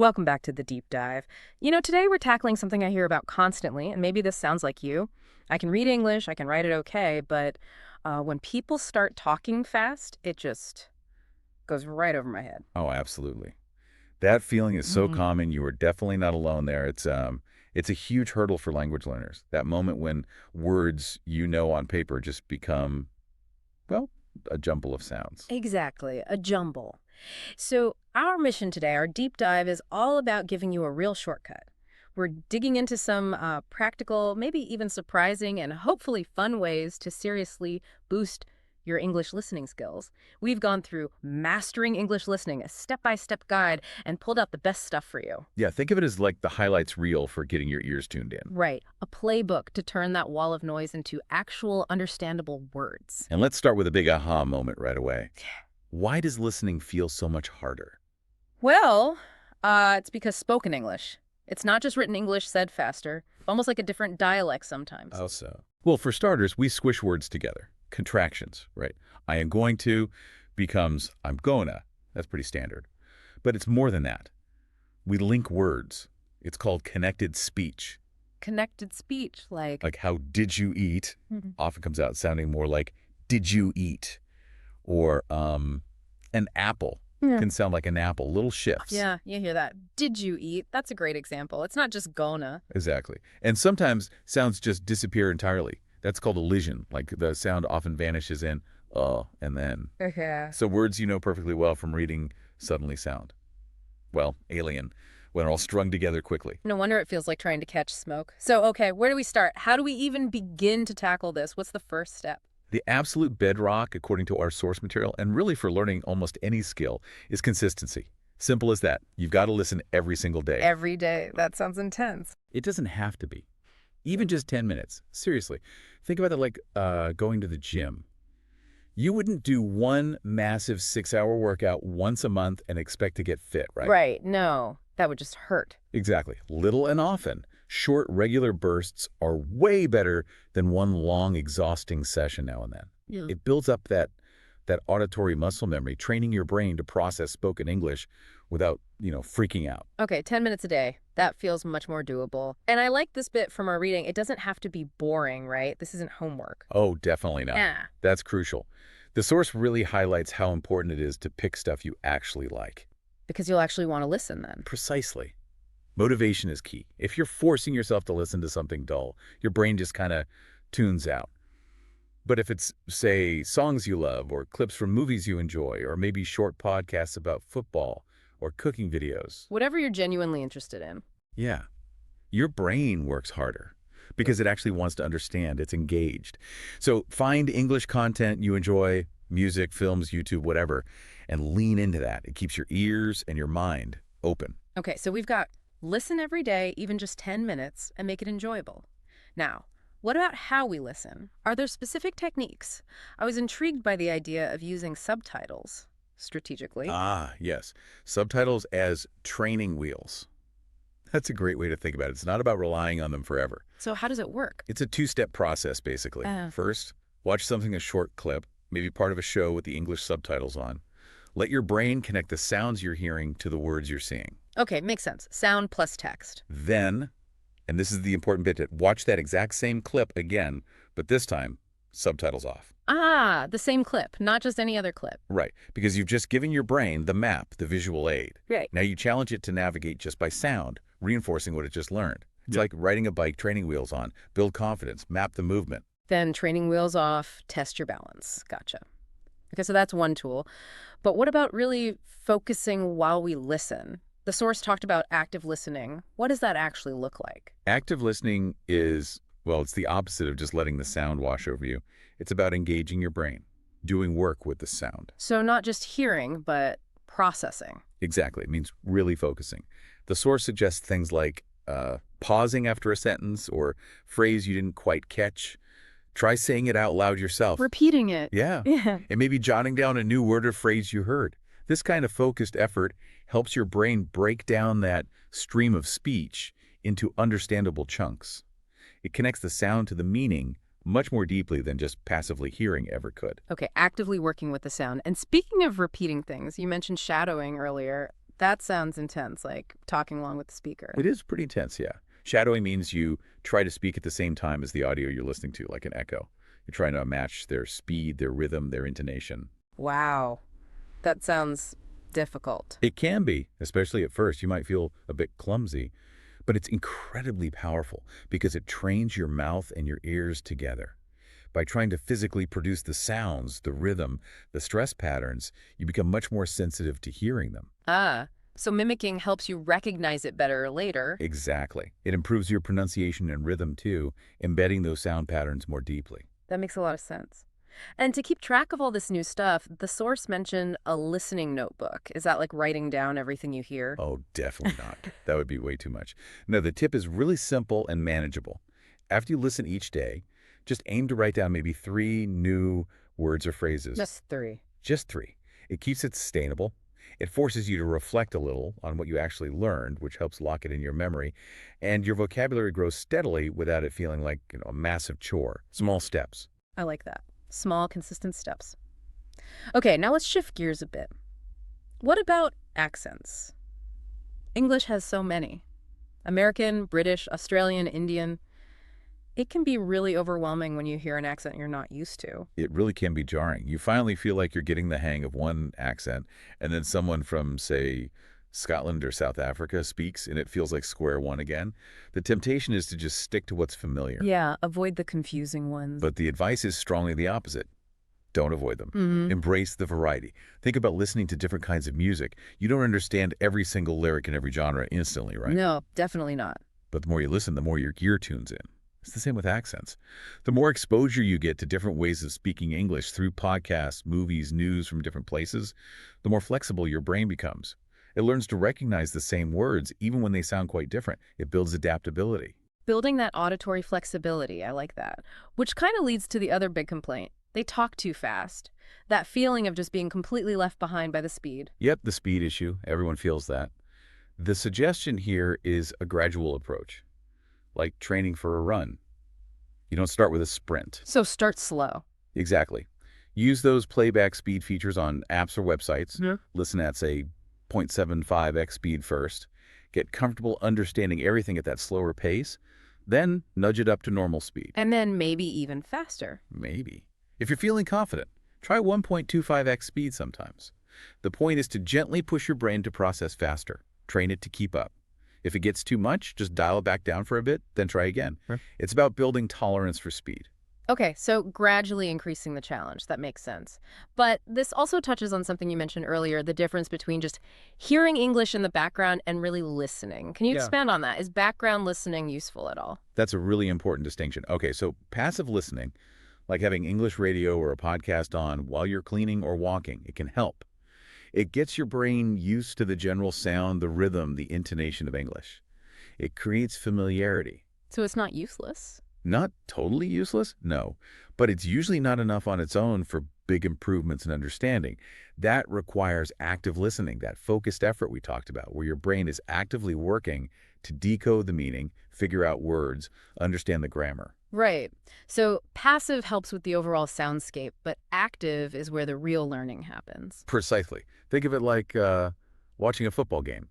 Welcome back to the deep dive. Today we're tackling something I hear about constantly, and maybe this sounds like you. I can read English, I can write it okay, but when people start talking fast, it just goes right over my head. Oh, absolutely. That feeling is so Mhm. common. You are definitely not alone there. It's a huge hurdle for language learners. That moment when words you know on paper just become, well, a jumble of sounds. Exactly, a jumble. So, our mission today, our deep dive, is all about giving you a real shortcut. We're digging into some practical, maybe even surprising, and hopefully fun ways to seriously boost your English listening skills. We've gone through Mastering English Listening, a step-by-step guide, and pulled out the best stuff for you. Yeah, think of it as like the highlights reel for getting your ears tuned in. Right, a playbook to turn that wall of noise into actual understandable words. And let's start with a big aha moment right away. Why does listening feel so much harder? Well, it's because spoken English. It's not just written English said faster, almost like a different dialect sometimes. How so? Well, for starters, we squish words together. Contractions, right? I am going to becomes I'm gonna. That's pretty standard. But it's more than that. We link words. It's called connected speech. Connected speech, like, Like how did you eat Mhm. often comes out sounding more like did you eat? Or an apple Yeah. can sound like an apple. Little shifts. Yeah, you hear that. Did you eat? That's a great example. It's not just gonna. Exactly. And sometimes sounds just disappear entirely. That's called elision. Like the sound often vanishes in and then. Okay. So words you know perfectly well from reading suddenly sound, well, alien, when all strung together quickly. No wonder it feels like trying to catch smoke. So, okay, where do we start? How do we even begin to tackle this? What's the first step? The absolute bedrock, according to our source material, and really for learning almost any skill, is consistency. Simple as that. You've got to listen every single day. Every day. That sounds intense. It doesn't have to be. Even just 10 minutes. Seriously. Think about it like going to the gym. You wouldn't do one massive 6-hour workout once a month and expect to get fit, right? Right. No, that would just hurt. Exactly. Little and often. Short, regular bursts are way better than one long, exhausting session now and then. Yeah. It builds up that auditory muscle memory, training your brain to process spoken English without, freaking out. Okay, 10 minutes a day. That feels much more doable. And I like this bit from our reading. It doesn't have to be boring, right? This isn't homework. Oh, definitely not. Yeah. That's crucial. The source really highlights how important it is to pick stuff you actually like. Because you'll actually want to listen then. Precisely. Motivation is key. If you're forcing yourself to listen to something dull, your brain just kind of tunes out. But if it's, say, songs you love or clips from movies you enjoy or maybe short podcasts about football or cooking videos, Whatever you're genuinely interested in. yeah, your brain works harder because it actually wants to understand. It's engaged. So find English content you enjoy, music, films, YouTube, whatever, and lean into that. It keeps your ears and your mind open. Okay, so we've got listen every day, even just 10 minutes, and make it enjoyable. Now, what about how we listen? Are there specific techniques? I was intrigued by the idea of using subtitles strategically. Ah, yes. Subtitles as training wheels. That's a great way to think about it. It's not about relying on them forever. So how does it work? It's a two-step process, basically. First, watch something a short clip, maybe part of a show with the English subtitles on. Let your brain connect the sounds you're hearing to the words you're seeing. Okay, makes sense. Sound plus text. Then, and this is the important bit, watch that exact same clip again, but this time, subtitles off. Ah, the same clip, not just any other clip. Right, because you've just given your brain the map, the visual aid. Right. Now you challenge it to navigate just by sound, reinforcing what it just learned. It's like riding a bike, training wheels on, build confidence, map the movement. Then training wheels off, test your balance. Gotcha. Okay, so that's one tool. But what about really focusing while we listen? The source talked about active listening. What does that actually look like? Active listening is, well, it's the opposite of just letting the sound wash over you. It's about engaging your brain, doing work with the sound. So not just hearing, but processing. Exactly. It means really focusing. The source suggests things like pausing after a sentence or phrase you didn't quite catch. Try saying it out loud yourself. Repeating it. Yeah. Yeah. And maybe jotting down a new word or phrase you heard. This kind of focused effort helps your brain break down that stream of speech into understandable chunks. It connects the sound to the meaning much more deeply than just passively hearing ever could. Okay, actively working with the sound. And speaking of repeating things, you mentioned shadowing earlier. That sounds intense, like talking along with the speaker. It is pretty intense, yeah. Shadowing means you try to speak at the same time as the audio you're listening to, like an echo. You're trying to match their speed, their rhythm, their intonation. Wow. That sounds difficult. It can be, especially at first. You might feel a bit clumsy, but it's incredibly powerful because it trains your mouth and your ears together. By trying to physically produce the sounds, the rhythm, the stress patterns, you become much more sensitive to hearing them. Ah, so mimicking helps you recognize it better later. Exactly. It improves your pronunciation and rhythm too, embedding those sound patterns more deeply. That makes a lot of sense. And to keep track of all this new stuff, the source mentioned a listening notebook. Is that like writing down everything you hear? Oh, definitely not. That would be way too much. No, the tip is really simple and manageable. After you listen each day, just aim to write down maybe 3 new words or phrases. Just 3. Just 3. It keeps it sustainable. It forces you to reflect a little on what you actually learned, which helps lock it in your memory. And your vocabulary grows steadily without it feeling like, a massive chore. Small steps. I like that. Small, consistent steps. Okay, now let's shift gears a bit. What about accents? English has so many. American, British, Australian, Indian. It can be really overwhelming when you hear an accent you're not used to. It really can be jarring. You finally feel like you're getting the hang of one accent, and then someone from, say, Scotland or South Africa speaks, and it feels like square one again. The temptation is to just stick to what's familiar. Yeah, avoid the confusing ones. But the advice is strongly the opposite. Don't avoid them. Mhm. Embrace the variety. Think about listening to different kinds of music. You don't understand every single lyric in every genre instantly, right? No, definitely not. But the more you listen, the more your gear tunes in. It's the same with accents. The more exposure you get to different ways of speaking English through podcasts, movies, news from different places, the more flexible your brain becomes. It learns to recognize the same words even when they sound quite different. It builds adaptability. Building that auditory flexibility, I like that. Which kind of leads to the other big complaint. They talk too fast. That feeling of just being completely left behind by the speed. Yep, the speed issue. Everyone feels that. The suggestion here is a gradual approach, like training for a run. You don't start with a sprint. So start slow. Exactly. Use those playback speed features on apps or websites. Yeah. Listen at, say, 0.75x speed first. Get comfortable understanding everything at that slower pace. Then nudge it up to normal speed. And then maybe even faster. Maybe. If you're feeling confident, try 1.25x speed sometimes. The point is to gently push your brain to process faster. Train it to keep up. If it gets too much, just dial it back down for a bit, then try again. Sure. It's about building tolerance for speed. Okay, so gradually increasing the challenge. That makes sense. But this also touches on something you mentioned earlier, the difference between just hearing English in the background and really listening. Can you expand on that? Is background listening useful at all? That's a really important distinction. Okay, so passive listening, like having English radio or a podcast on while you're cleaning or walking, it can help. It gets your brain used to the general sound, the rhythm, the intonation of English. It creates familiarity. So it's not useless? Not totally useless, no, but it's usually not enough on its own for big improvements in understanding. That requires active listening, that focused effort we talked about, where your brain is actively working to decode the meaning, figure out words, understand the grammar. Right. So passive helps with the overall soundscape, but active is where the real learning happens. Precisely. Think of it like watching a football game.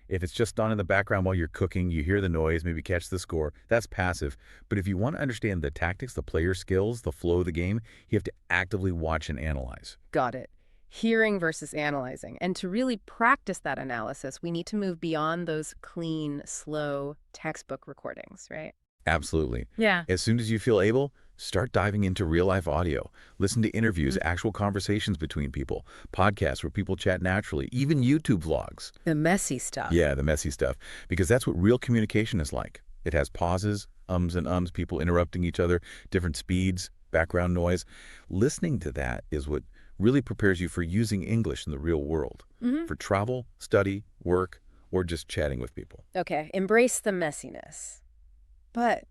If it's just on in the background while you're cooking, you hear the noise, maybe catch the score, that's passive. But if you want to understand the tactics, the player skills, the flow of the game, you have to actively watch and analyze. Got it. Hearing versus analyzing. And to really practice that analysis, we need to move beyond those clean, slow textbook recordings, right? Absolutely. Yeah. As soon as you feel able, start diving into real-life audio. Listen to interviews, actual conversations between people, podcasts where people chat naturally, even YouTube vlogs. The messy stuff. Yeah, the messy stuff. Because that's what real communication is like. It has pauses, ums and ums, people interrupting each other, different speeds, background noise. Listening to that is what really prepares you for using English in the real world, for travel, study, work, or just chatting with people. Okay, embrace the messiness. But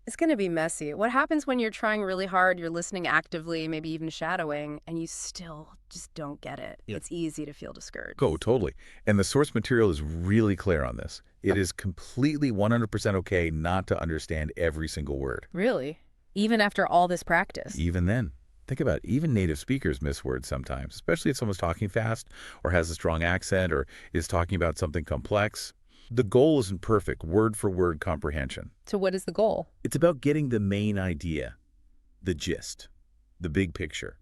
it's going to be messy. What happens when you're trying really hard, you're listening actively, maybe even shadowing, and you still just don't get it? Yeah. It's easy to feel discouraged. Oh, totally. And the source material is really clear on this. It is completely 100% okay not to understand every single word. Really? Even after all this practice? Even then, Think about it. Even native speakers miss words sometimes, especially if someone's talking fast or has a strong accent or is talking about something complex. The goal isn't perfect word for word comprehension. So what is the goal? It's about getting the main idea, the gist, the big picture.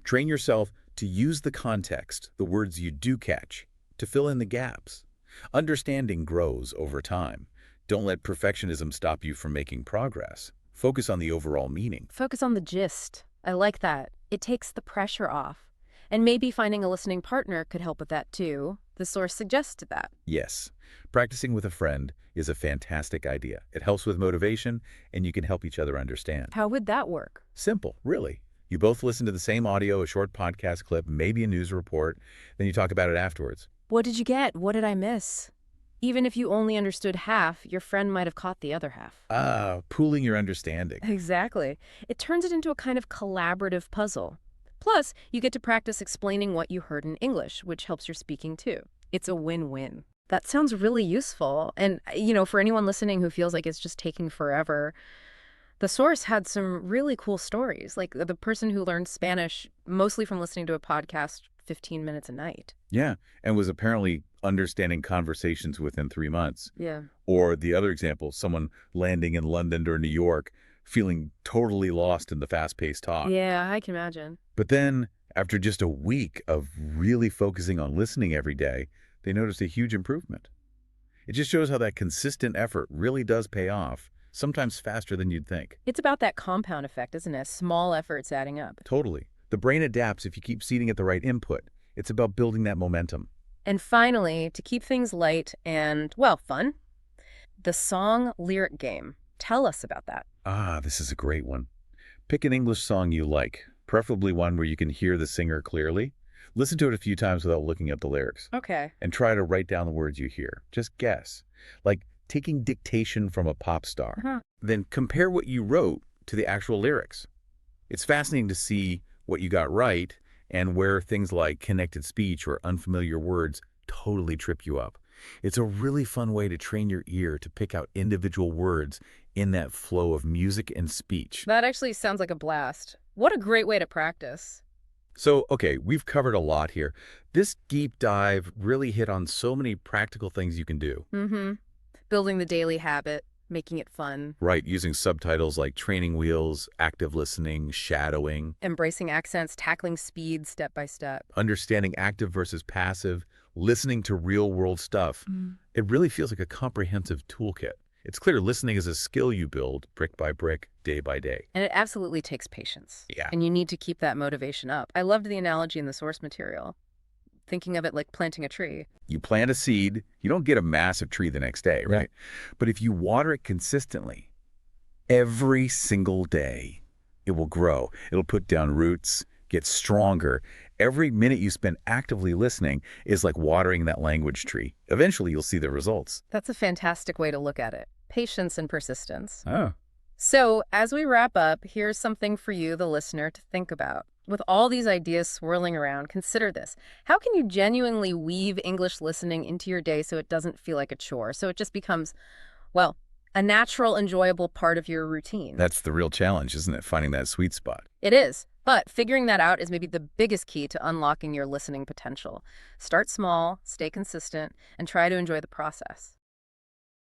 Train yourself to use the context, the words you do catch, to fill in the gaps. Understanding grows over time. Don't let perfectionism stop you from making progress. Focus on the overall meaning. Focus on the gist. I like that. It takes the pressure off. And maybe finding a listening partner could help with that too. The source suggested that. Yes, practicing with a friend is a fantastic idea. It helps with motivation, and you can help each other understand. How would that work? Simple, really. You both listen to the same audio, a short podcast clip, maybe a news report, then you talk about it afterwards. What did you get? What did I miss? Even if you only understood half, your friend might have caught the other half. Ah, pooling your understanding. Exactly. It turns it into a kind of collaborative puzzle. Plus, you get to practice explaining what you heard in English, which helps your speaking too. It's a win-win. That sounds really useful. And, for anyone listening who feels like it's just taking forever, the source had some really cool stories, like the person who learned Spanish mostly from listening to a podcast 15 minutes a night. Yeah, and was apparently understanding conversations within 3 months. Yeah. Or the other example, someone landing in London or New York, feeling totally lost in the fast-paced talk. Yeah, I can imagine. But then, after just a week of really focusing on listening every day, they noticed a huge improvement. It just shows how that consistent effort really does pay off, sometimes faster than you'd think. It's about that compound effect, isn't it? Small efforts adding up. Totally. The brain adapts if you keep seeding it the right input. It's about building that momentum. And finally, to keep things light and, well, fun, the song lyric game. Tell us about that. Ah, this is a great one. Pick an English song you like, preferably one where you can hear the singer clearly. Listen to it a few times without looking at the lyrics. Okay. And try to write down the words you hear. Just guess. Like taking dictation from a pop star. Uh-huh. Then compare what you wrote to the actual lyrics. It's fascinating to see what you got right and where things like connected speech or unfamiliar words totally trip you up. It's a really fun way to train your ear to pick out individual words in that flow of music and speech. That actually sounds like a blast. What a great way to practice. So, okay, we've covered a lot here. This deep dive really hit on so many practical things you can do. Mm-hmm. Building the daily habit, making it fun. Right, using subtitles like training wheels, active listening, shadowing. Embracing accents, tackling speed step by step. Understanding active versus passive, listening to real-world stuff. It really feels like a comprehensive toolkit. It's clear listening is a skill you build brick by brick, day by day. And it absolutely takes patience. Yeah. And you need to keep that motivation up. I loved the analogy in the source material. Thinking of it like planting a tree. You plant a seed, you don't get a massive tree the next day, right? But if you water it consistently, every single day, it will grow. It'll put down roots, get stronger. Every minute you spend actively listening is like watering that language tree. Eventually, you'll see the results. That's a fantastic way to look at it. Patience and persistence. Oh. So, as we wrap up, here's something for you, the listener, to think about. With all these ideas swirling around, consider this. How can you genuinely weave English listening into your day so it doesn't feel like a chore, so it just becomes, well, a natural, enjoyable part of your routine? That's the real challenge, isn't it? Finding that sweet spot. It is. But figuring that out is maybe the biggest key to unlocking your listening potential. Start small, stay consistent, and try to enjoy the process.